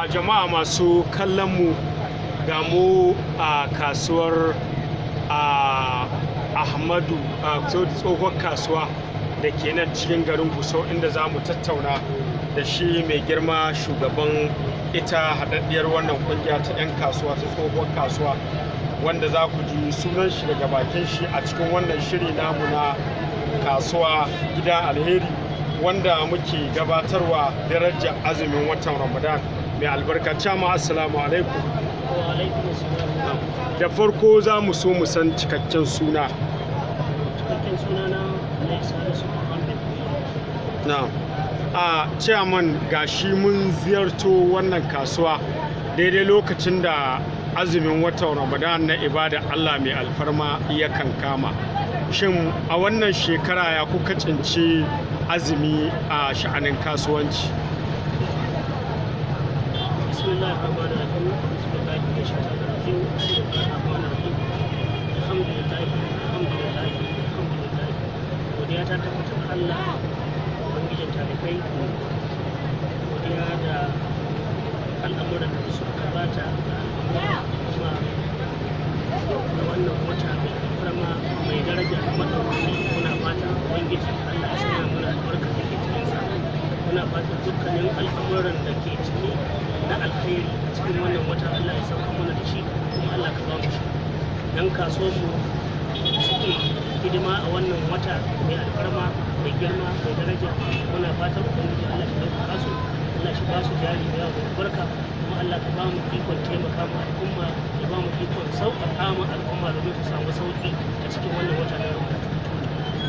A jama'a masu kallon mu ga mu a kasuwar Ahmadu tsohon kasuwa da ke nan cikin garin Gusau, inda za mu tattauna da shi mai girma shugaban ita haɗaɗɗiyar wannan ƙungiya ta 'yan kasuwa ta tsohon kasuwa, wanda za ku ji sunan shi daga bakin shi a cikin wannan shiri namu na kasuwa gidan alheri, wanda muke gabatarwa darajar azumin watan Ramadan mai albarka. Chama assalamu alaikum. Wa alaikum assalam. Da farko za mu so mu san cikakken suna. Cikakken suna na Salisu Muhammad. Na a chairman, gashi mun ziyarto wannan kasuwa daidai lokacin da azumin watan Ramadan na ibada Allah mai alfarma ya kankama. Shin a wannan shekara ya kuka cinci azumi a sha'anin kasuwanci? Bismillahir Rahmanir Rahim. Bismillahir Shaitanir Rajim. Bismillahir Rahmanir Rahim. Alhamdulillah. Godiya ta tabbata ga Allah ubangijin talibai. Godiya da al'amuran da suka gabata da al'amuran kuma na wannan wata mai alfarma mai daraja madaukaki. Muna fata ubangijin Allah ya sanya mana albarka da ke cikinsa. Muna fata dukkanin al'amuran da ke ciki na alkhairi a cikin wannan wata Allah ya sauka mana da shi, kuma Allah ka ba mu shi. Yan kasuwar mu suke hidima a wannan wata mai alfarma mai girma mai daraja, muna fatan ubangiji Allah ya ɗaukaka su, Allah shi ba su jari da yawa da albarka, kuma Allah ka ba mu ikon taimaka ma al'umma, ya ba mu ikon sauƙaƙa ma al'umma domin su samu sauƙi a cikin wannan wata na Ramadan.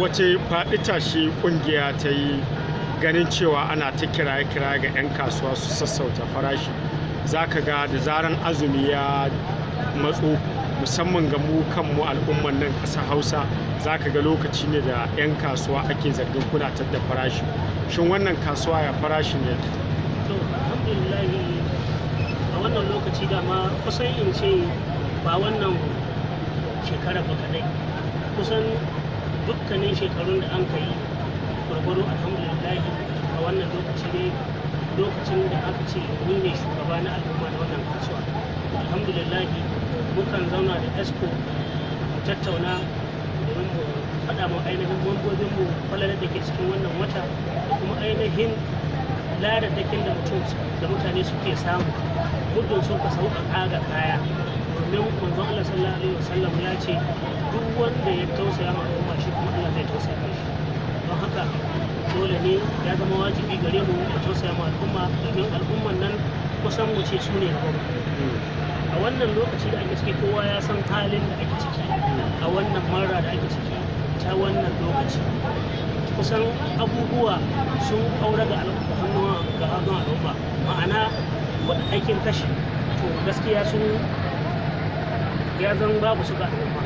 Wace faɗi tashi ƙungiya ta yi ganin cewa ana ta kiraye-kiraye ga 'yan kasuwa su sassauta farashi? Za ka ga da zaran azumi ya matso, musamman ga mu kanmu al'umman nan ƙasar Hausa, za ka ga lokaci ne da 'yan kasuwa ake zargin kudatar da farashi. Shin wannan kasuwa ya farashi ne? To alhamdulillahi, a wannan lokaci dama kusan in ce ba wannan shekara ba kadai, kusan dukkanin shekarun da an kai gwargwaro alhamdulillahi a wannan lokaci ne lokacin da aka ce ni ne shugaba na al'umma na wannan kasuwa. Alhamdulillahi mukan zauna da esco mu tattauna domin mu faɗa mu ainihin mambobinmu kwalalar da ke cikin wannan wata da kuma ainihin ladadakin da mutane suke samu muddin sun ka sauƙaƙa ga kaya, domin manzon Allah sallallahu alaihi wasallam ya ce duk wanda ya tausaya ma al'umma shi kuma Allah zai tausaya mishi. Don haka dole ne ya zama wajibi gare mu mu tausaya ma al'umma, domin al'umman nan kusan mu ce su ne gaba. A wannan lokaci da ake ciki kowa ya san halin da ake ciki, a wannan mara da ake ciki ta wannan lokaci kusan abubuwa sun ƙaura ga hannun al'umma, ma'ana aikin kashi to gaskiya sun ya zan babu su ga al'umma.